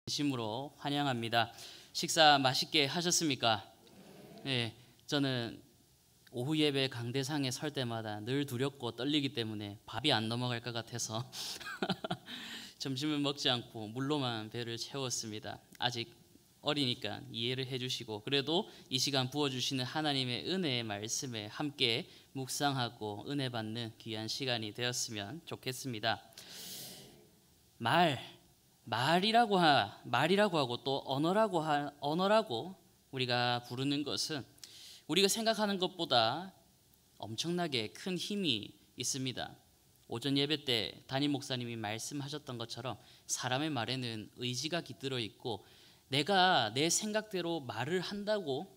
진심으로 환영합니다. 식사 맛있게 하셨습니까? 네, 저는 오후 예배 강대상에 설 때마다 늘 두렵고 떨리기 때문에 밥이 안 넘어갈 것 같아서 점심을 먹지 않고 물로만 배를 채웠습니다. 아직 어리니까 이해를 해주시고, 그래도 이 시간 부어주시는 하나님의 은혜의 말씀에 함께 묵상하고 은혜 받는 귀한 시간이 되었으면 좋겠습니다. 말이라고 하고 또 언어라고 우리가 부르는 것은 우리가 생각하는 것보다 엄청나게 큰 힘이 있습니다. 오전 예배 때 담임 목사님이 말씀하셨던 것처럼 사람의 말에는 의지가 깃들어 있고, 내가 내 생각대로 말을 한다고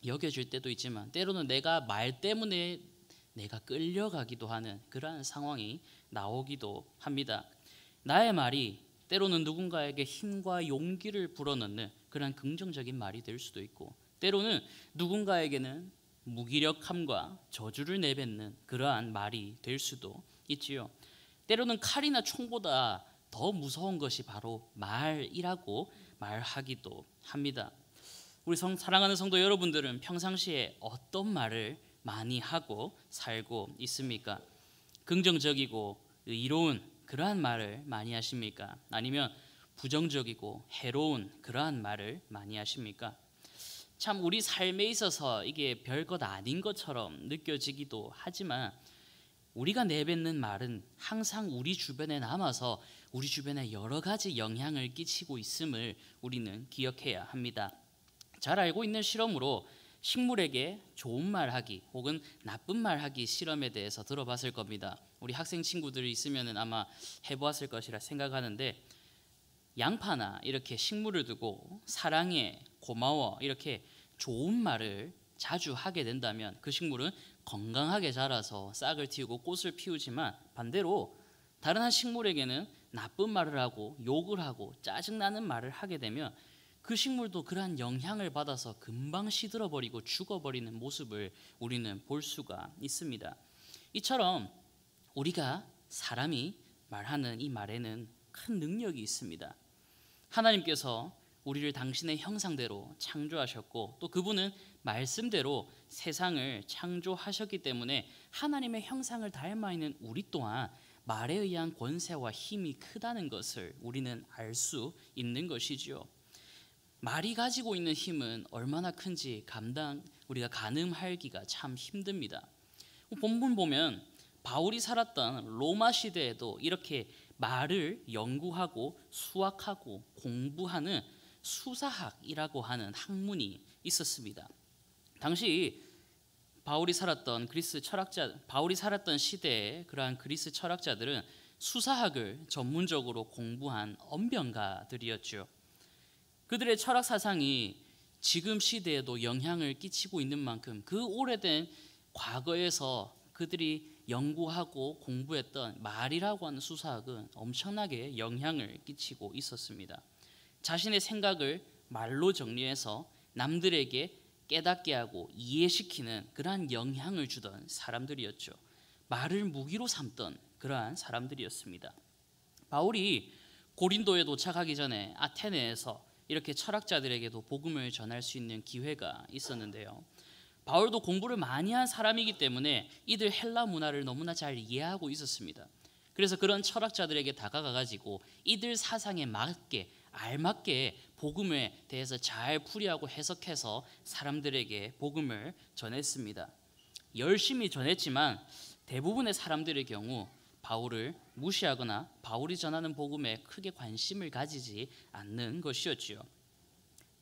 여겨질 때도 있지만 때로는 내가 말 때문에 내가 끌려가기도 하는 그러한 상황이 나오기도 합니다. 나의 말이 때로는 누군가에게 힘과 용기를 불어넣는 그런 긍정적인 말이 될 수도 있고, 때로는 누군가에게는 무기력함과 저주를 내뱉는 그러한 말이 될 수도 있지요. 때로는 칼이나 총보다 더 무서운 것이 바로 말이라고 말하기도 합니다. 우리 사랑하는 성도 여러분들은 평상시에 어떤 말을 많이 하고 살고 있습니까? 긍정적이고 의로운 그러한 말을 많이 하십니까? 아니면 부정적이고 해로운 그러한 말을 많이 하십니까? 참 우리 삶에 있어서 이게 별것 아닌 것처럼 느껴지기도 하지만 우리가 내뱉는 말은 항상 우리 주변에 남아서 우리 주변에 여러 가지 영향을 끼치고 있음을 우리는 기억해야 합니다. 잘 알고 있는 실험으로 식물에게 좋은 말하기 혹은 나쁜 말하기 실험에 대해서 들어봤을 겁니다. 우리 학생 친구들이 있으면 아마 해보았을 것이라 생각하는데, 양파나 이렇게 식물을 두고 사랑해, 고마워 이렇게 좋은 말을 자주 하게 된다면 그 식물은 건강하게 자라서 싹을 틔우고 꽃을 피우지만, 반대로 다른 한 식물에게는 나쁜 말을 하고 욕을 하고 짜증나는 말을 하게 되면 그 식물도 그러한 영향을 받아서 금방 시들어버리고 죽어버리는 모습을 우리는 볼 수가 있습니다. 이처럼 우리가 사람이 말하는 이 말에는 큰 능력이 있습니다. 하나님께서 우리를 당신의 형상대로 창조하셨고, 또 그분은 말씀대로 세상을 창조하셨기 때문에 하나님의 형상을 닮아 있는 우리 또한 말에 의한 권세와 힘이 크다는 것을 우리는 알 수 있는 것이지요. 말이 가지고 있는 힘은 얼마나 큰지 우리가 가늠하기가 참 힘듭니다. 본문 보면 바울이 살았던 로마 시대에도 이렇게 말을 연구하고 수학하고 공부하는 수사학이라고 하는 학문이 있었습니다. 당시 바울이 살았던 시대에 그러한 그리스 철학자들은 수사학을 전문적으로 공부한 언변가들이었죠. 그들의 철학 사상이 지금 시대에도 영향을 끼치고 있는 만큼 그 오래된 과거에서 그들이 연구하고 공부했던 말이라고 하는 수사학은 엄청나게 영향을 끼치고 있었습니다. 자신의 생각을 말로 정리해서 남들에게 깨닫게 하고 이해시키는 그러한 영향을 주던 사람들이었죠. 말을 무기로 삼던 그러한 사람들이었습니다. 바울이 고린도에 도착하기 전에 아테네에서 이렇게 철학자들에게도 복음을 전할 수 있는 기회가 있었는데요. 바울도 공부를 많이 한 사람이기 때문에 이들 헬라 문화를 너무나 잘 이해하고 있었습니다. 그래서 그런 철학자들에게 다가가가지고 이들 사상에 알맞게 복음에 대해서 잘 풀이하고 해석해서 사람들에게 복음을 전했습니다. 열심히 전했지만 대부분의 사람들의 경우 바울을 무시하거나 바울이 전하는 복음에 크게 관심을 가지지 않는 것이었지요.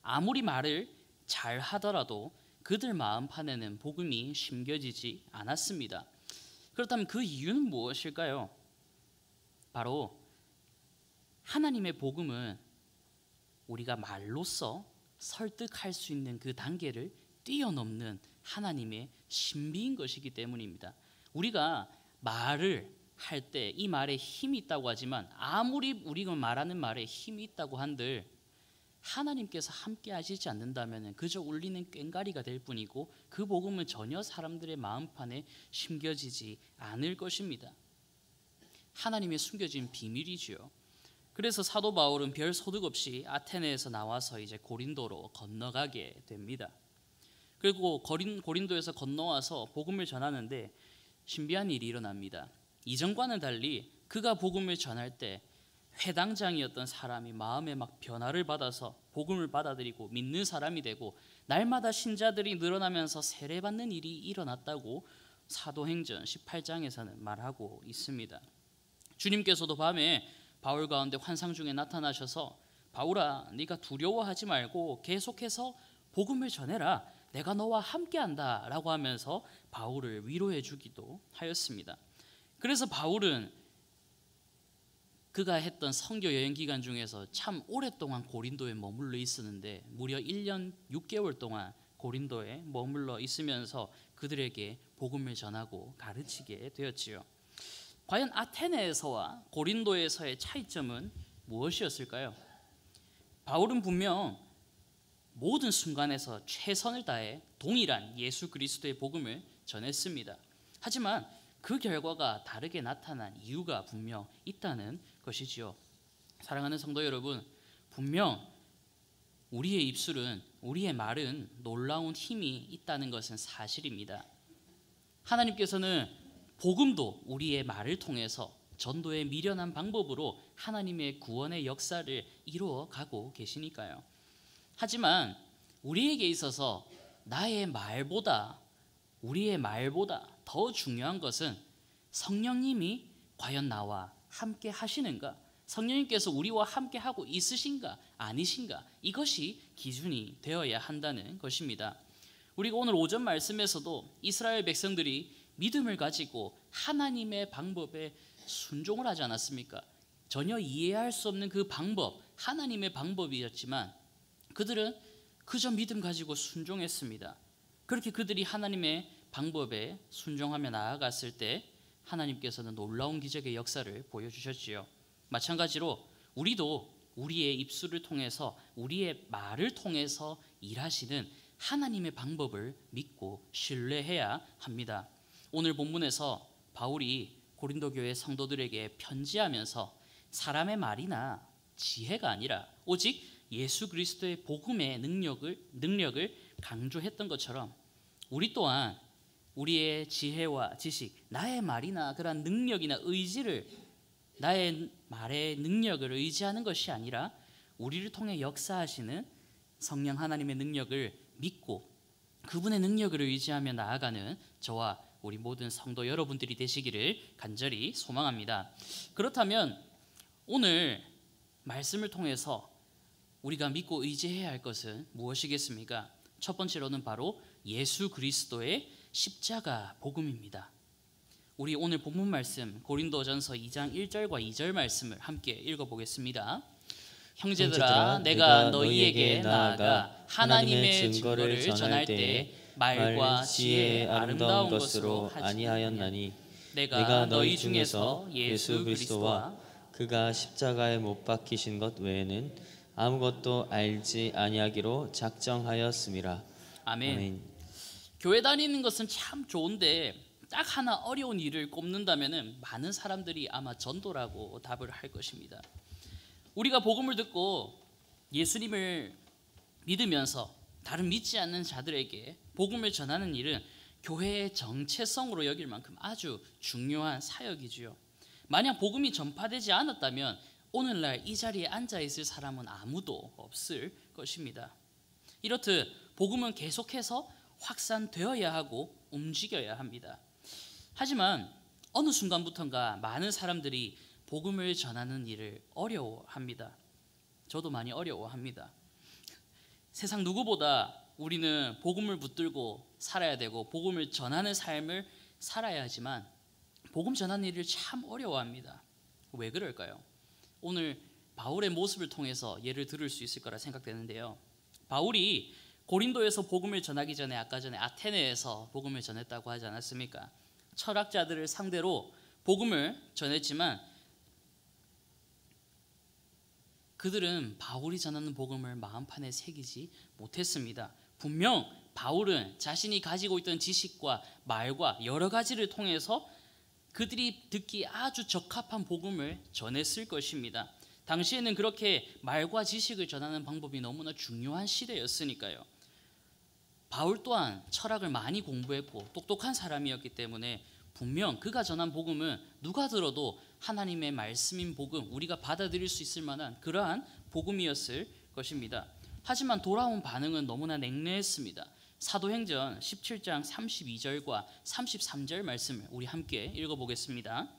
아무리 말을 잘 하더라도 그들 마음판에는 복음이 심겨지지 않았습니다. 그렇다면 그 이유는 무엇일까요? 바로 하나님의 복음은 우리가 말로써 설득할 수 있는 그 단계를 뛰어넘는 하나님의 신비인 것이기 때문입니다. 우리가 말을 할 때 이 말에 힘이 있다고 하지만 아무리 우리가 말하는 말에 힘이 있다고 한들 하나님께서 함께 하시지 않는다면 그저 울리는 꽹과리가 될 뿐이고 그 복음은 전혀 사람들의 마음판에 심겨지지 않을 것입니다. 하나님의 숨겨진 비밀이지요. 그래서 사도 바울은 별 소득 없이 아테네에서 나와서 이제 고린도로 건너가게 됩니다. 그리고 고린도에서 건너와서 복음을 전하는데 신비한 일이 일어납니다. 이전과는 달리 그가 복음을 전할 때 회당장이었던 사람이 마음에 막 변화를 받아서 복음을 받아들이고 믿는 사람이 되고 날마다 신자들이 늘어나면서 세례받는 일이 일어났다고 사도행전 18장에서는 말하고 있습니다. 주님께서도 밤에 바울 가운데 환상 중에 나타나셔서 바울아, 네가 두려워하지 말고 계속해서 복음을 전해라. 내가 너와 함께한다 라고 하면서 바울을 위로해 주기도 하였습니다. 그래서 바울은 그가 했던 선교 여행 기간 중에서 참 오랫동안 고린도에 머물러 있었는데 무려 1년 6개월 동안 고린도에 머물러 있으면서 그들에게 복음을 전하고 가르치게 되었지요. 과연 아테네에서와 고린도에서의 차이점은 무엇이었을까요? 바울은 분명 모든 순간에서 최선을 다해 동일한 예수 그리스도의 복음을 전했습니다. 하지만 그 결과가 다르게 나타난 이유가 분명 있다는 것이지요. 사랑하는 성도 여러분, 분명 우리의 입술은, 우리의 말은 놀라운 힘이 있다는 것은 사실입니다. 하나님께서는 복음도 우리의 말을 통해서 전도의 미련한 방법으로 하나님의 구원의 역사를 이루어 가고 계시니까요. 하지만 우리에게 있어서 우리의 말보다 더 중요한 것은 성령님이 과연 나와 함께 하시는가, 성령님께서 우리와 함께 하고 있으신가 아니신가, 이것이 기준이 되어야 한다는 것입니다. 우리가 오늘 오전 말씀에서도 이스라엘 백성들이 믿음을 가지고 하나님의 방법에 순종을 하지 않았습니까? 전혀 이해할 수 없는 그 방법, 하나님의 방법이었지만 그들은 그저 믿음 가지고 순종했습니다. 그렇게 그들이 하나님의 방법에 순종하며 나아갔을 때 하나님께서는 놀라운 기적의 역사를 보여주셨지요. 마찬가지로 우리도 우리의 입술을 통해서, 우리의 말을 통해서 일하시는 하나님의 방법을 믿고 신뢰해야 합니다. 오늘 본문에서 바울이 고린도 교회 성도들에게 편지하면서 사람의 말이나 지혜가 아니라 오직 예수 그리스도의 복음의 능력을 강조했던 것처럼 우리 또한 우리의 지혜와 지식, 나의 말이나 그런 능력이나 의지를, 나의 말의 능력을 의지하는 것이 아니라 우리를 통해 역사하시는 성령 하나님의 능력을 믿고 그분의 능력을 의지하며 나아가는 저와 우리 모든 성도 여러분들이 되시기를 간절히 소망합니다. 그렇다면 오늘 말씀을 통해서 우리가 믿고 의지해야 할 것은 무엇이겠습니까? 첫 번째로는 바로 예수 그리스도의 십자가 복음입니다. 우리 오늘 본문 말씀 고린도전서 2장 1절과 2절 말씀을 함께 읽어보겠습니다. 형제들아, 내가 너희에게 나아가 하나님의 증거를 전할 때 말과 지혜의 아름다운 것으로 아니하였나니 내가 너희 중에서 예수 그리스도와 그가 십자가에 못 박히신 것 외에는 아무것도 알지 아니하기로 작정하였음이라. 아멘. 아멘. 교회 다니는 것은 참 좋은데 딱 하나 어려운 일을 꼽는다면 많은 사람들이 아마 전도라고 답을 할 것입니다. 우리가 복음을 듣고 예수님을 믿으면서 다른 믿지 않는 자들에게 복음을 전하는 일은 교회의 정체성으로 여길 만큼 아주 중요한 사역이지요. 만약 복음이 전파되지 않았다면 오늘날 이 자리에 앉아 있을 사람은 아무도 없을 것입니다. 이렇듯 복음은 계속해서 확산되어야 하고 움직여야 합니다. 하지만 어느 순간부터인가 많은 사람들이 복음을 전하는 일을 어려워합니다. 저도 많이 어려워합니다. 세상 누구보다 우리는 복음을 붙들고 살아야 되고 복음을 전하는 삶을 살아야 하지만 복음 전하는 일을 참 어려워합니다. 왜 그럴까요? 오늘 바울의 모습을 통해서 예를 들을 수 있을 거라 생각되는데요. 바울이 고린도에서 복음을 전하기 전에 아까 전에 아테네에서 복음을 전했다고 하지 않았습니까? 철학자들을 상대로 복음을 전했지만 그들은 바울이 전하는 복음을 마음판에 새기지 못했습니다. 분명 바울은 자신이 가지고 있던 지식과 말과 여러 가지를 통해서 그들이 듣기 아주 적합한 복음을 전했을 것입니다. 당시에는 그렇게 말과 지식을 전하는 방법이 너무나 중요한 시대였으니까요. 바울 또한 철학을 많이 공부했고 똑똑한 사람이었기 때문에 분명 그가 전한 복음은 누가 들어도 하나님의 말씀인 복음, 우리가 받아들일 수 있을 만한 그러한 복음이었을 것입니다. 하지만 돌아온 반응은 너무나 냉랭했습니다. 사도행전 17장 32절과 33절 말씀을 우리 함께 읽어보겠습니다.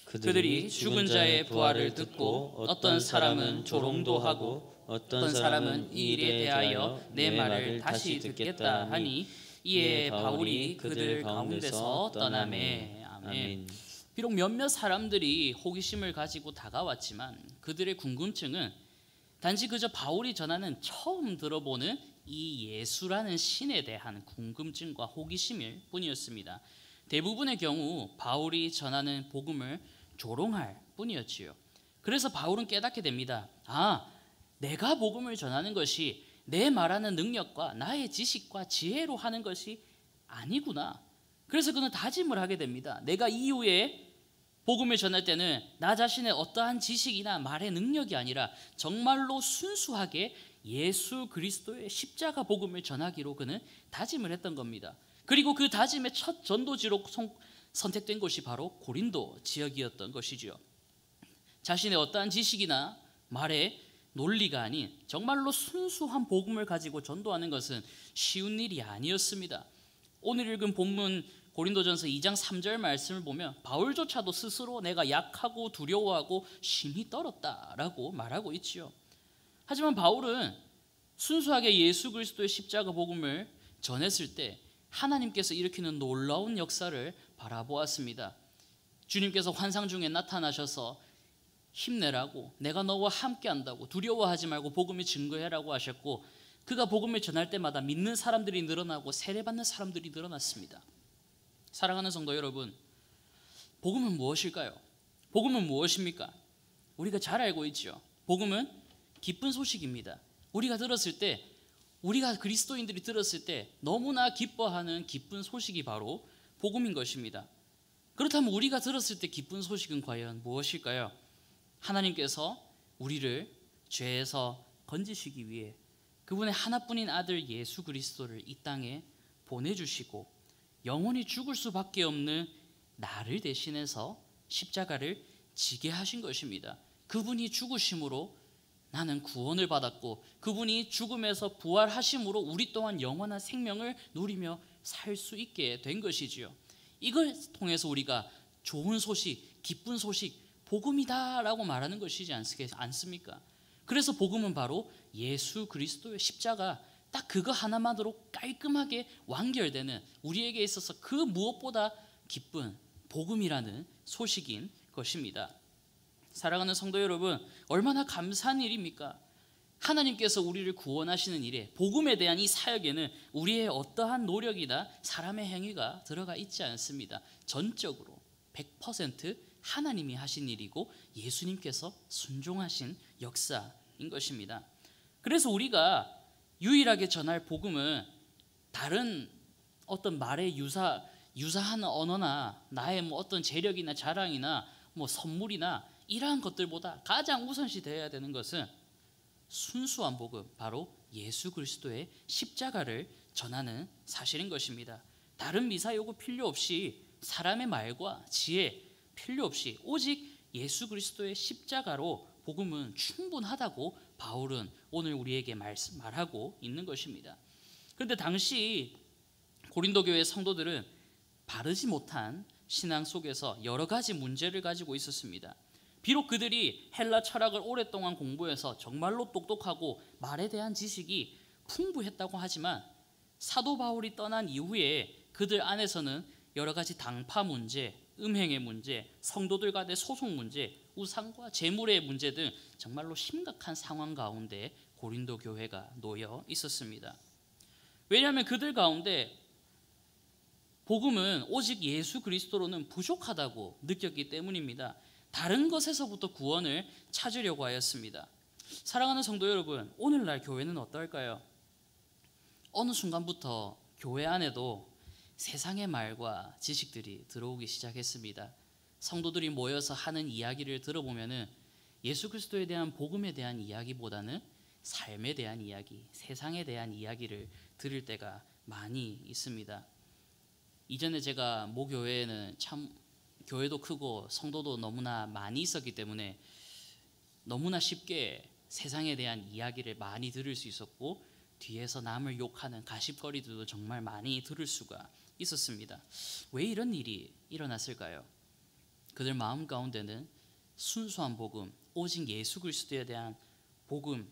그들이 죽은 자의 부활을 듣고 어떤 사람은 조롱도 하고 어떤 사람은 이 일에 대하여 내 말을 다시 듣겠다 하니 이에 바울이 그들 가운데서 떠나매. 아멘. 비록 몇몇 사람들이 호기심을 가지고 다가왔지만 그들의 궁금증은 단지 그저 바울이 전하는 처음 들어보는 이 예수라는 신에 대한 궁금증과 호기심일 뿐이었습니다. 대부분의 경우 바울이 전하는 복음을 조롱할 뿐이었지요. 그래서 바울은 깨닫게 됩니다. 내가 복음을 전하는 것이 내 말하는 능력과 나의 지식과 지혜로 하는 것이 아니구나. 그래서 그는 다짐을 하게 됩니다. 내가 이후에 복음을 전할 때는 나 자신의 어떠한 지식이나 말의 능력이 아니라 정말로 순수하게 예수 그리스도의 십자가 복음을 전하기로 그는 다짐을 했던 겁니다. 그리고 그 다짐의 첫 전도지로 선택된 곳이 바로 고린도 지역이었던 것이지요. 자신의 어떠한 지식이나 말의 논리가 아닌 정말로 순수한 복음을 가지고 전도하는 것은 쉬운 일이 아니었습니다. 오늘 읽은 본문 고린도전서 2장 3절 말씀을 보면 바울조차도 스스로 내가 약하고 두려워하고 심히 떨었다라고 말하고 있지요. 하지만 바울은 순수하게 예수 그리스도의 십자가 복음을 전했을 때 하나님께서 일으키는 놀라운 역사를 바라보았습니다. 주님께서 환상 중에 나타나셔서 힘내라고, 내가 너와 함께한다고, 두려워하지 말고 복음을 증거해라고 하셨고, 그가 복음을 전할 때마다 믿는 사람들이 늘어나고 세례받는 사람들이 늘어났습니다. 사랑하는 성도 여러분, 복음은 무엇일까요? 복음은 무엇입니까? 우리가 잘 알고 있죠. 복음은 기쁜 소식입니다. 우리가 들었을 때, 우리가 그리스도인들이 들었을 때 너무나 기뻐하는 기쁜 소식이 바로 복음인 것입니다. 그렇다면 우리가 들었을 때 기쁜 소식은 과연 무엇일까요? 하나님께서 우리를 죄에서 건지시기 위해 그분의 하나뿐인 아들 예수 그리스도를 이 땅에 보내주시고 영원히 죽을 수밖에 없는 나를 대신해서 십자가를 지게 하신 것입니다. 그분이 죽으심으로 나는 구원을 받았고 그분이 죽음에서 부활하심으로 우리 또한 영원한 생명을 누리며 살 수 있게 된 것이지요. 이걸 통해서 우리가 좋은 소식, 기쁜 소식, 복음이다라고 말하는 것이지 않습니까? 그래서 복음은 바로 예수 그리스도의 십자가, 딱 그거 하나만으로 깔끔하게 완결되는, 우리에게 있어서 그 무엇보다 기쁜 복음이라는 소식인 것입니다. 사랑하는 성도 여러분, 얼마나 감사한 일입니까? 하나님께서 우리를 구원하시는 일에, 복음에 대한 이 사역에는 우리의 어떠한 노력이나 사람의 행위가 들어가 있지 않습니다. 전적으로 100% 하나님이 하신 일이고 예수님께서 순종하신 역사인 것입니다. 그래서 우리가 유일하게 전할 복음은 다른 어떤 말에 유사한 언어나 나의 어떤 재력이나 자랑이나 선물이나 이러한 것들보다 가장 우선시 되어야 되는 것은 순수한 복음, 바로 예수 그리스도의 십자가를 전하는 사실인 것입니다. 다른 미사 요구 필요 없이, 사람의 말과 지혜 필요 없이 오직 예수 그리스도의 십자가로 복음은 충분하다고 바울은 오늘 우리에게 말하고 있는 것입니다. 그런데 당시 고린도 교회 성도들은 바르지 못한 신앙 속에서 여러 가지 문제를 가지고 있었습니다. 비록 그들이 헬라 철학을 오랫동안 공부해서 정말로 똑똑하고 말에 대한 지식이 풍부했다고 하지만 사도 바울이 떠난 이후에 그들 안에서는 여러 가지 당파 문제, 음행의 문제, 성도들 간의 소송 문제, 우상과 재물의 문제 등 정말로 심각한 상황 가운데 고린도 교회가 놓여 있었습니다. 왜냐하면 그들 가운데 복음은 오직 예수 그리스도로는 부족하다고 느꼈기 때문입니다. 다른 것에서부터 구원을 찾으려고 하였습니다. 사랑하는 성도 여러분, 오늘날 교회는 어떨까요? 어느 순간부터 교회 안에도 세상의 말과 지식들이 들어오기 시작했습니다. 성도들이 모여서 하는 이야기를 들어보면은 예수 그리스도에 대한 복음에 대한 이야기보다는 삶에 대한 이야기, 세상에 대한 이야기를 들을 때가 많이 있습니다. 이전에 제가 모교회에는 참 교회도 크고 성도도 너무나 많이 있었기 때문에 너무나 쉽게 세상에 대한 이야기를 많이 들을 수 있었고, 뒤에서 남을 욕하는 가십거리들도 정말 많이 들을 수가 있었습니다. 왜 이런 일이 일어났을까요? 그들 마음 가운데는 순수한 복음, 오직 예수 그리스도에 대한 복음,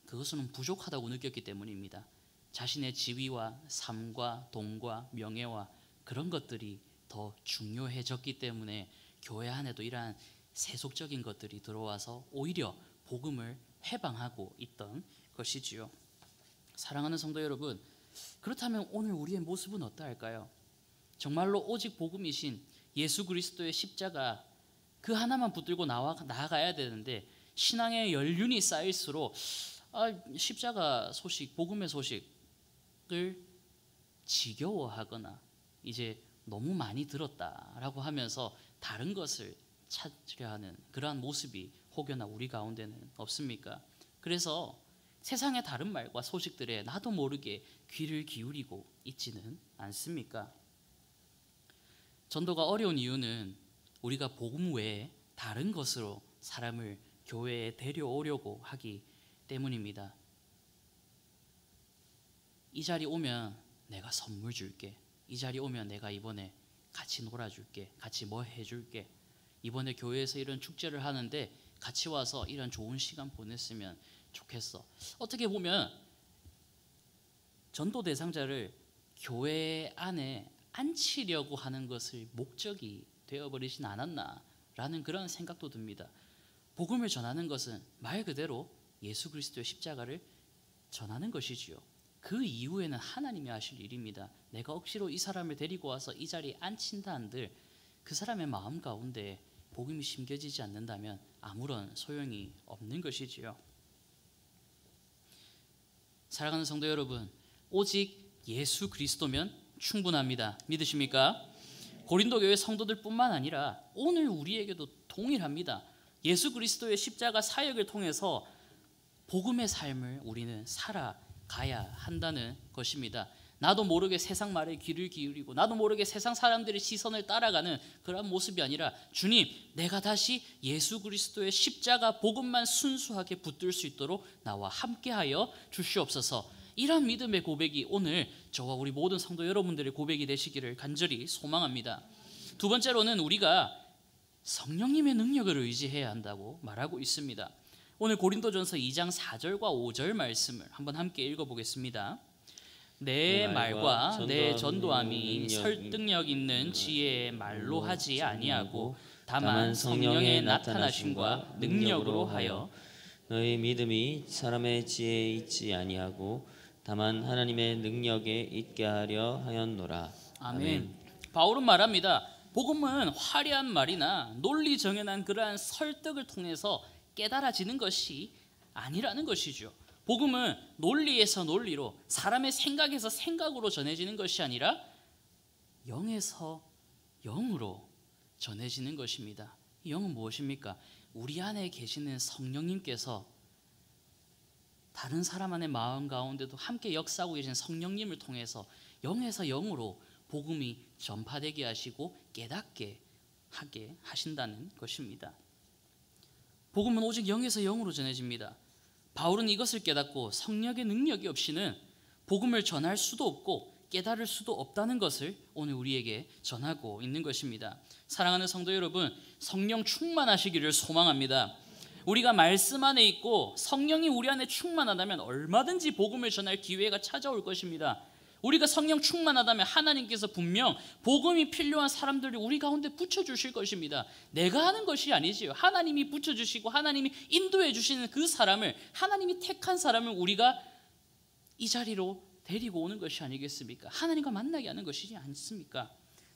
그것은 부족하다고 느꼈기 때문입니다. 자신의 지위와 삶과 돈과 명예와 그런 것들이 더 중요해졌기 때문에 교회 안에도 이러한 세속적인 것들이 들어와서 오히려 복음을 회방하고 있던 것이지요. 사랑하는 성도 여러분, 그렇다면 오늘 우리의 모습은 어떠할까요? 정말로 오직 복음이신 예수 그리스도의 십자가 그 하나만 붙들고 나아가야 되는데, 신앙의 연륜이 쌓일수록 십자가 소식, 복음의 소식을 지겨워하거나 이제 너무 많이 들었다라고 하면서 다른 것을 찾으려 하는 그러한 모습이 혹여나 우리 가운데는 없습니까? 그래서 세상의 다른 말과 소식들에 나도 모르게 귀를 기울이고 있지는 않습니까? 전도가 어려운 이유는 우리가 복음 외에 다른 것으로 사람을 교회에 데려오려고 하기 때문입니다. 이 자리 오면 내가 선물 줄게, 이 자리 오면 내가 이번에 같이 놀아줄게, 같이 뭐 해줄게, 이번에 교회에서 이런 축제를 하는데 같이 와서 이런 좋은 시간 보냈으면 좋겠어. 어떻게 보면 전도 대상자를 교회 안에 앉히려고 하는 것을 목적이 되어버리진 않았나라는 그런 생각도 듭니다. 복음을 전하는 것은 말 그대로 예수 그리스도의 십자가를 전하는 것이지요. 그 이후에는 하나님이 하실 일입니다. 내가 억지로 이 사람을 데리고 와서 이 자리에 앉힌다 한들 그 사람의 마음 가운데 복음이 심겨지지 않는다면 아무런 소용이 없는 것이지요. 사랑하는 성도 여러분, 오직 예수 그리스도면 충분합니다. 믿으십니까? 고린도 교회 성도들뿐만 아니라 오늘 우리에게도 동일합니다. 예수 그리스도의 십자가 사역을 통해서 복음의 삶을 우리는 살아가야 한다는 것입니다. 나도 모르게 세상 말에 귀를 기울이고 나도 모르게 세상 사람들의 시선을 따라가는 그런 모습이 아니라, 주님, 내가 다시 예수 그리스도의 십자가 복음만 순수하게 붙들 수 있도록 나와 함께하여 주시옵소서. 이런 믿음의 고백이 오늘 저와 우리 모든 성도 여러분들의 고백이 되시기를 간절히 소망합니다. 두 번째로는 우리가 성령님의 능력을 의지해야 한다고 말하고 있습니다. 오늘 고린도전서 2장 4절과 5절 말씀을 한번 함께 읽어보겠습니다. 내 말과 내 전도함이 설득력 있는 지혜의 말로 하지 아니하고 다만 성령의 나타나심과 능력으로 하여 너희 믿음이 사람의 지혜에 있지 아니하고 다만 하나님의 능력에 있게 하려 하였노라. 아멘. 바울은 말합니다. 복음은 화려한 말이나 논리 정연한 그러한 설득을 통해서 깨달아지는 것이 아니라는 것이죠. 복음은 논리에서 논리로, 사람의 생각에서 생각으로 전해지는 것이 아니라 영에서 영으로 전해지는 것입니다. 이 영은 무엇입니까? 우리 안에 계시는 성령님께서 다른 사람 안의 마음 가운데도 함께 역사하고 계신 성령님을 통해서 영에서 영으로 복음이 전파되게 하시고 깨닫게 하게 하신다는 것입니다. 복음은 오직 영에서 영으로 전해집니다. 바울은 이것을 깨닫고 성령의 능력이 없이는 복음을 전할 수도 없고 깨달을 수도 없다는 것을 오늘 우리에게 전하고 있는 것입니다. 사랑하는 성도 여러분, 성령 충만하시기를 소망합니다. 우리가 말씀 안에 있고 성령이 우리 안에 충만하다면 얼마든지 복음을 전할 기회가 찾아올 것입니다. 우리가 성령 충만하다면 하나님께서 분명 복음이 필요한 사람들을 우리 가운데 붙여주실 것입니다. 내가 하는 것이 아니지요. 하나님이 붙여주시고 하나님이 인도해 주시는 그 사람을, 하나님이 택한 사람을 우리가 이 자리로 데리고 오는 것이 아니겠습니까? 하나님과 만나게 하는 것이지 않습니까?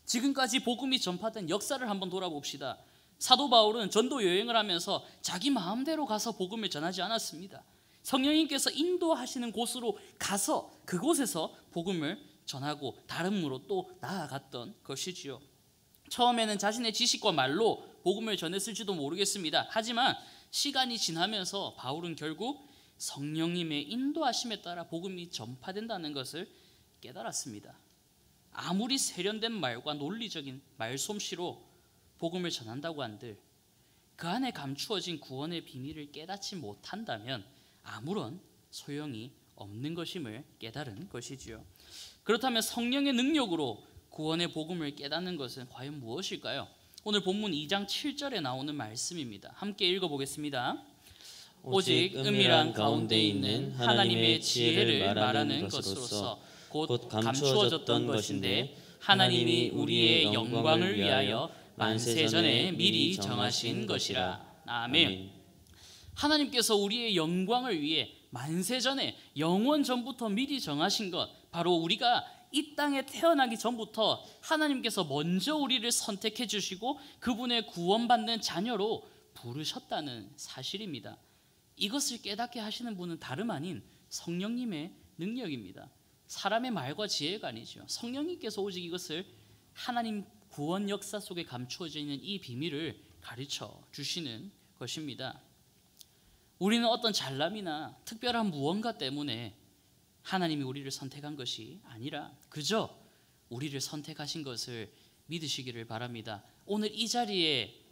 지금까지 복음이 전파된 역사를 한번 돌아봅시다. 사도 바울은 전도 여행을 하면서 자기 마음대로 가서 복음을 전하지 않았습니다. 성령님께서 인도하시는 곳으로 가서 그곳에서 복음을 전하고 다름으로 또 나아갔던 것이지요. 처음에는 자신의 지식과 말로 복음을 전했을지도 모르겠습니다. 하지만 시간이 지나면서 바울은 결국 성령님의 인도하심에 따라 복음이 전파된다는 것을 깨달았습니다. 아무리 세련된 말과 논리적인 말솜씨로 복음을 전한다고 한들 그 안에 감추어진 구원의 비밀을 깨닫지 못한다면 아무런 소용이 없는 것임을 깨달은 것이지요. 그렇다면 성령의 능력으로 구원의 복음을 깨닫는 것은 과연 무엇일까요? 오늘 본문 2장 7절에 나오는 말씀입니다. 함께 읽어보겠습니다. 오직 은밀한 가운데 있는 하나님의 지혜를 말하는 것으로서 곧 감추어졌던 것인데 하나님이 우리의 영광을 위하여 만세전에 미리 정하신 것이라. 아멘. 하나님께서 우리의 영광을 위해 만세전에 영원 전부터 미리 정하신 것, 바로 우리가 이 땅에 태어나기 전부터 하나님께서 먼저 우리를 선택해 주시고 그분의 구원받는 자녀로 부르셨다는 사실입니다. 이것을 깨닫게 하시는 분은 다름 아닌 성령님의 능력입니다. 사람의 말과 지혜가 아니죠. 성령님께서 오직 이것을 하나님 구원 역사 속에 감추어져 있는 이 비밀을 가르쳐 주시는 것입니다. 우리는 어떤 잘남이나 특별한 무언가 때문에 하나님이 우리를 선택한 것이 아니라 그저 우리를 선택하신 것을 믿으시기를 바랍니다. 오늘 이 자리에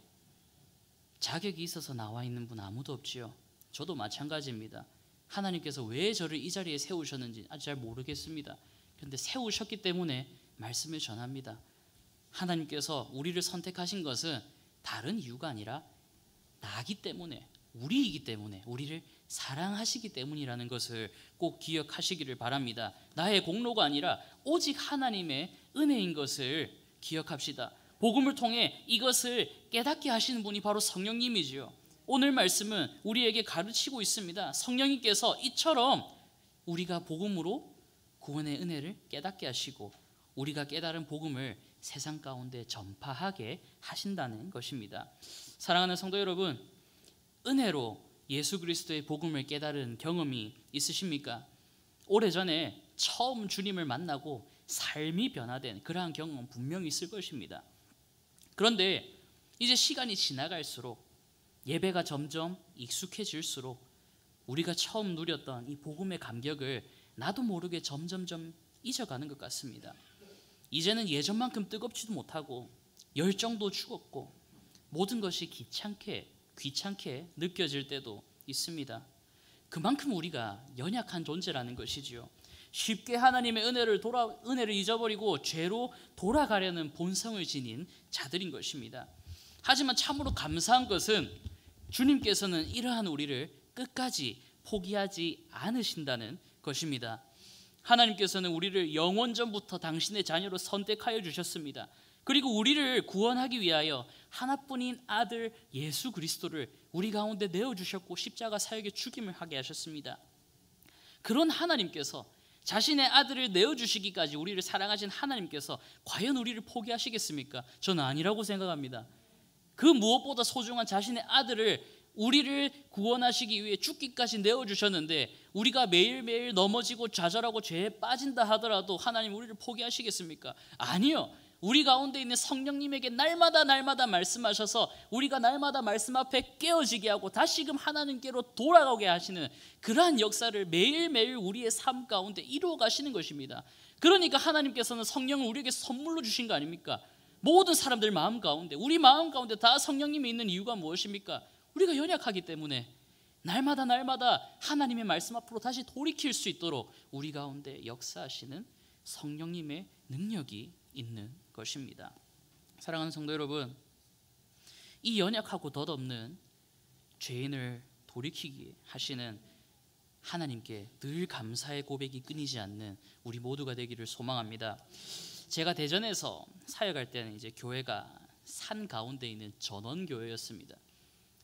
자격이 있어서 나와 있는 분 아무도 없지요. 저도 마찬가지입니다. 하나님께서 왜 저를 이 자리에 세우셨는지 아직 잘 모르겠습니다. 그런데 세우셨기 때문에 말씀을 전합니다. 하나님께서 우리를 선택하신 것은 다른 이유가 아니라 나기 때문에, 우리이기 때문에, 우리를 사랑하시기 때문이라는 것을 꼭 기억하시기를 바랍니다. 나의 공로가 아니라 오직 하나님의 은혜인 것을 기억합시다. 복음을 통해 이것을 깨닫게 하시는 분이 바로 성령님이지요. 오늘 말씀은 우리에게 가르치고 있습니다. 성령님께서 이처럼 우리가 복음으로 구원의 은혜를 깨닫게 하시고 우리가 깨달은 복음을 세상 가운데 전파하게 하신다는 것입니다. 사랑하는 성도 여러분, 은혜로 예수 그리스도의 복음을 깨달은 경험이 있으십니까? 오래전에 처음 주님을 만나고 삶이 변화된 그러한 경험 분명히 있을 것입니다. 그런데 이제 시간이 지나갈수록 예배가 점점 익숙해질수록 우리가 처음 누렸던 이 복음의 감격을 나도 모르게 점점점 잊어가는 것 같습니다. 이제는 예전만큼 뜨겁지도 못하고 열정도 죽었고 모든 것이 귀찮게 느껴질 때도 있습니다. 그만큼 우리가 연약한 존재라는 것이지요. 쉽게 하나님의 은혜를 잊어버리고 죄로 돌아가려는 본성을 지닌 자들인 것입니다. 하지만 참으로 감사한 것은 주님께서는 이러한 우리를 끝까지 포기하지 않으신다는 것입니다. 하나님께서는 우리를 영원 전부터 당신의 자녀로 선택하여 주셨습니다. 그리고 우리를 구원하기 위하여 하나뿐인 아들 예수 그리스도를 우리 가운데 내어주셨고 십자가 사역에 죽임을 하게 하셨습니다. 그런 하나님께서 자신의 아들을 내어주시기까지 우리를 사랑하신 하나님께서 과연 우리를 포기하시겠습니까? 저는 아니라고 생각합니다. 그 무엇보다 소중한 자신의 아들을 우리를 구원하시기 위해 죽기까지 내어주셨는데 우리가 매일매일 넘어지고 좌절하고 죄에 빠진다 하더라도 하나님 우리를 포기하시겠습니까? 아니요. 우리 가운데 있는 성령님에게 날마다 말씀하셔서 우리가 날마다 말씀 앞에 깨어지게 하고 다시금 하나님께로 돌아가게 하시는 그러한 역사를 매일매일 우리의 삶 가운데 이루어 가시는 것입니다. 그러니까 하나님께서는 성령을 우리에게 선물로 주신 거 아닙니까? 모든 사람들 마음 가운데, 우리 마음 가운데 다 성령님이 있는 이유가 무엇입니까? 우리가 연약하기 때문에 날마다 하나님의 말씀 앞으로 다시 돌이킬 수 있도록 우리 가운데 역사하시는 성령님의 능력이 있는 것입니다. 사랑하는 성도 여러분, 이 연약하고 덧없는 죄인을 돌이키게 하시는 하나님께 늘 감사의 고백이 끊이지 않는 우리 모두가 되기를 소망합니다. 제가 대전에서 사역할 때는 이제 교회가 산 가운데 있는 전원교회였습니다.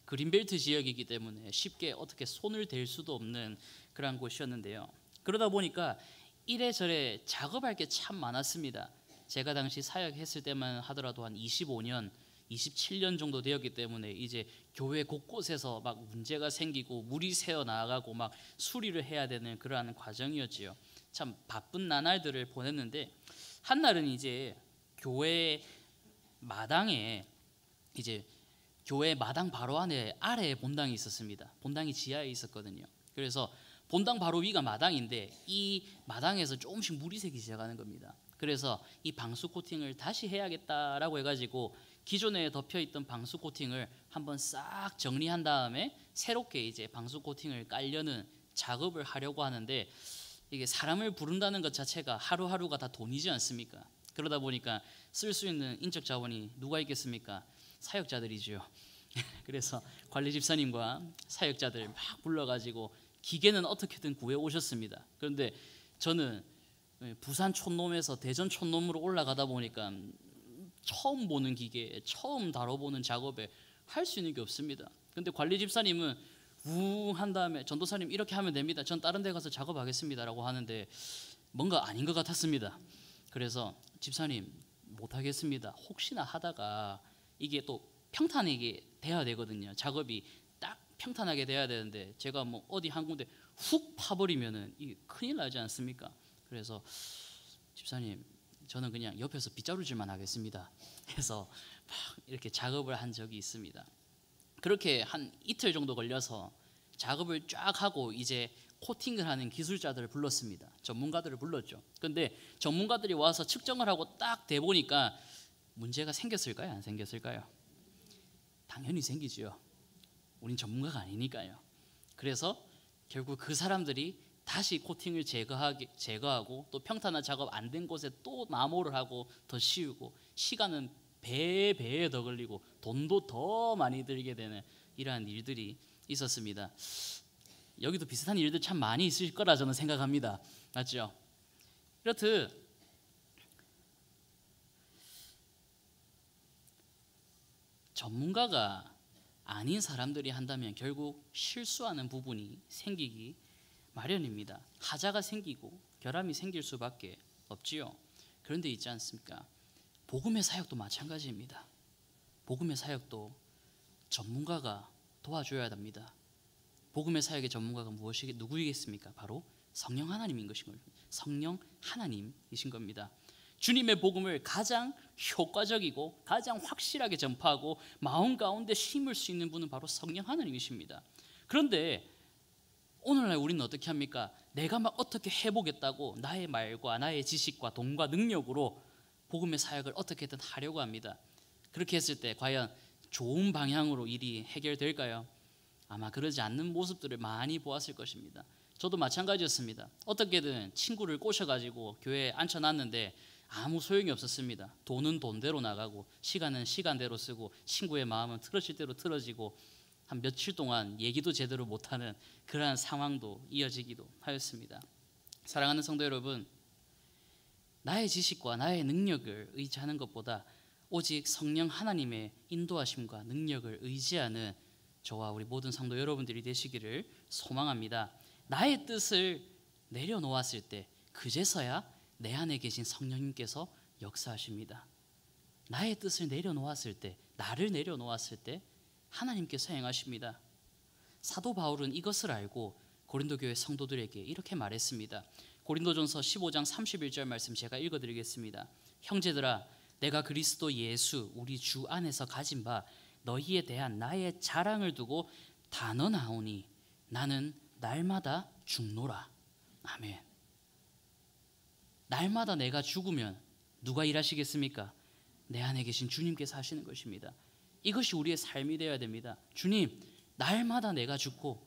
그린벨트 지역이기 때문에 쉽게 어떻게 손을 댈 수도 없는 그런 곳이었는데요. 그러다 보니까 이래저래 작업할 게 참 많았습니다. 제가 당시 사역했을 때만 하더라도 한 25년, 27년 정도 되었기 때문에 이제 교회 곳곳에서 막 문제가 생기고 물이 새어 나가고 막 수리를 해야 되는 그러한 과정이었지요. 참 바쁜 나날들을 보냈는데 한날은 이제 교회 마당에 이제 교회 마당 바로 안에 아래에 본당이 있었습니다. 본당이 지하에 있었거든요. 그래서 본당 바로 위가 마당인데 이 마당에서 조금씩 물이 새기 시작하는 겁니다. 그래서 이 방수 코팅을 다시 해야겠다라고 해가지고 기존에 덮여있던 방수 코팅을 한번 싹 정리한 다음에 새롭게 이제 방수 코팅을 깔려는 작업을 하려고 하는데, 이게 사람을 부른다는 것 자체가 하루하루가 다 돈이지 않습니까? 그러다 보니까 쓸 수 있는 인적 자원이 누가 있겠습니까? 사역자들이죠. 그래서 관리 집사님과 사역자들 막 불러가지고 기계는 어떻게든 구해 오셨습니다. 그런데 저는 부산 촌놈에서 대전 촌놈으로 올라가다 보니까 처음 보는 기계, 처음 다뤄보는 작업에 할 수 있는 게 없습니다. 근데 관리 집사님은 우웅 한 다음에 전도사님 이렇게 하면 됩니다. 전 다른 데 가서 작업하겠습니다라고 하는데 뭔가 아닌 것 같았습니다. 그래서 집사님 못하겠습니다. 혹시나 하다가 이게 또 평탄하게 돼야 되거든요. 작업이 딱 평탄하게 돼야 되는데 제가 뭐 어디 한 군데 훅 파버리면은 이게 큰일 나지 않습니까? 그래서 집사님 저는 그냥 옆에서 빗자루질만 하겠습니다 해서 막 이렇게 작업을 한 적이 있습니다. 그렇게 한 이틀 정도 걸려서 작업을 쫙 하고 이제 코팅을 하는 기술자들을 불렀습니다. 전문가들을 불렀죠. 근데 전문가들이 와서 측정을 하고 딱 대보니까 문제가 생겼을까요? 안 생겼을까요? 당연히 생기죠. 우린 전문가가 아니니까요. 그래서 결국 그 사람들이 다시 코팅을 제거하고 또 평탄한 작업 안 된 곳에 또 마모를 하고 더 씌우고 시간은 배에 더 걸리고 돈도 더 많이 들게 되는 이러한 일들이 있었습니다. 여기도 비슷한 일들 참 많이 있을 거라 저는 생각합니다. 맞죠? 이렇듯 전문가가 아닌 사람들이 한다면 결국 실수하는 부분이 생기기 마련입니다. 하자가 생기고 결함이 생길 수밖에 없지요. 그런데 있지 않습니까? 복음의 사역도 마찬가지입니다. 복음의 사역도 전문가가 도와줘야 합니다. 복음의 사역의 전문가가 누구이겠습니까? 바로 성령 하나님인 것인 겁니다. 성령 하나님이신 겁니다. 주님의 복음을 가장 효과적이고 가장 확실하게 전파하고 마음 가운데 심을 수 있는 분은 바로 성령 하나님이십니다. 그런데 오늘날 우리는 어떻게 합니까? 내가 막 어떻게 해보겠다고 나의 말과 나의 지식과 돈과 능력으로 복음의 사역을 어떻게든 하려고 합니다. 그렇게 했을 때 과연 좋은 방향으로 일이 해결될까요? 아마 그러지 않는 모습들을 많이 보았을 것입니다. 저도 마찬가지였습니다. 어떻게든 친구를 꼬셔가지고 교회에 앉혀놨는데 아무 소용이 없었습니다. 돈은 돈대로 나가고 시간은 시간대로 쓰고 친구의 마음은 틀어질 대로 틀어지고 한 며칠 동안 얘기도 제대로 못하는 그러한 상황도 이어지기도 하였습니다. 사랑하는 성도 여러분, 나의 지식과 나의 능력을 의지하는 것보다 오직 성령 하나님의 인도하심과 능력을 의지하는 저와 우리 모든 성도 여러분들이 되시기를 소망합니다. 나의 뜻을 내려놓았을 때 그제서야 내 안에 계신 성령님께서 역사하십니다. 나의 뜻을 내려놓았을 때, 나를 내려놓았을 때 하나님께서 행하십니다. 사도 바울은 이것을 알고 고린도 교회 성도들에게 이렇게 말했습니다. 고린도전서 15장 31절 말씀 제가 읽어드리겠습니다. 형제들아, 내가 그리스도 예수 우리 주 안에서 가진 바 너희에 대한 나의 자랑을 두고 단언하오니 나는 날마다 죽노라. 아멘. 날마다 내가 죽으면 누가 일하시겠습니까? 내 안에 계신 주님께서 하시는 것입니다. 이것이 우리의 삶이 되어야 됩니다. 주님, 날마다 내가 죽고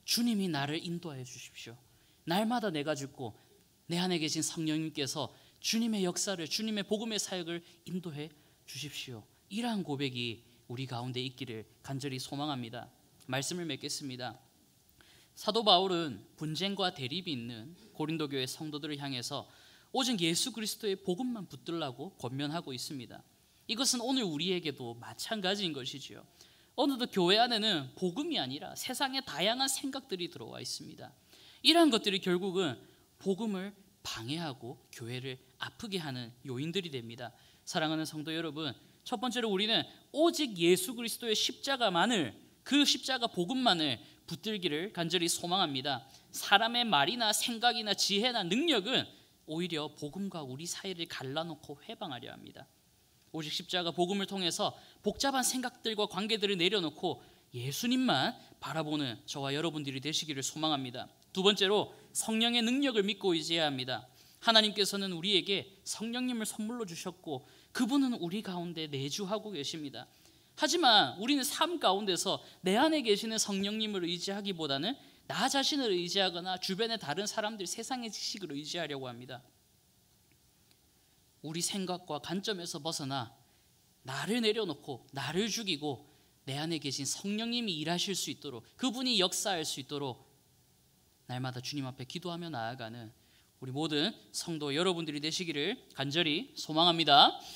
주님이 나를 인도하여 주십시오. 날마다 내가 죽고 내 안에 계신 성령님께서 주님의 역사를, 주님의 복음의 사역을 인도해 주십시오. 이러한 고백이 우리 가운데 있기를 간절히 소망합니다. 말씀을 맺겠습니다. 사도 바울은 분쟁과 대립이 있는 고린도 교회 성도들을 향해서 오직 예수 그리스도의 복음만 붙들라고 권면하고 있습니다. 이것은 오늘 우리에게도 마찬가지인 것이지요. 어느덧 교회 안에는 복음이 아니라 세상의 다양한 생각들이 들어와 있습니다. 이러한 것들이 결국은 복음을 방해하고 교회를 아프게 하는 요인들이 됩니다. 사랑하는 성도 여러분, 첫 번째로 우리는 오직 예수 그리스도의 십자가만을, 그 십자가 복음만을 붙들기를 간절히 소망합니다. 사람의 말이나 생각이나 지혜나 능력은 오히려 복음과 우리 사이를 갈라놓고 회방하려 합니다. 오직 십자가 복음을 통해서 복잡한 생각들과 관계들을 내려놓고 예수님만 바라보는 저와 여러분들이 되시기를 소망합니다. 두 번째로 성령의 능력을 믿고 의지해야 합니다. 하나님께서는 우리에게 성령님을 선물로 주셨고 그분은 우리 가운데 내주하고 계십니다. 하지만 우리는 삶 가운데서 내 안에 계시는 성령님을 의지하기보다는 나 자신을 의지하거나 주변의 다른 사람들, 세상의 지식을 의지하려고 합니다. 우리 생각과 관점에서 벗어나 나를 내려놓고 나를 죽이고 내 안에 계신 성령님이 일하실 수 있도록, 그분이 역사할 수 있도록 날마다 주님 앞에 기도하며 나아가는 우리 모든 성도 여러분들이 되시기를 간절히 소망합니다.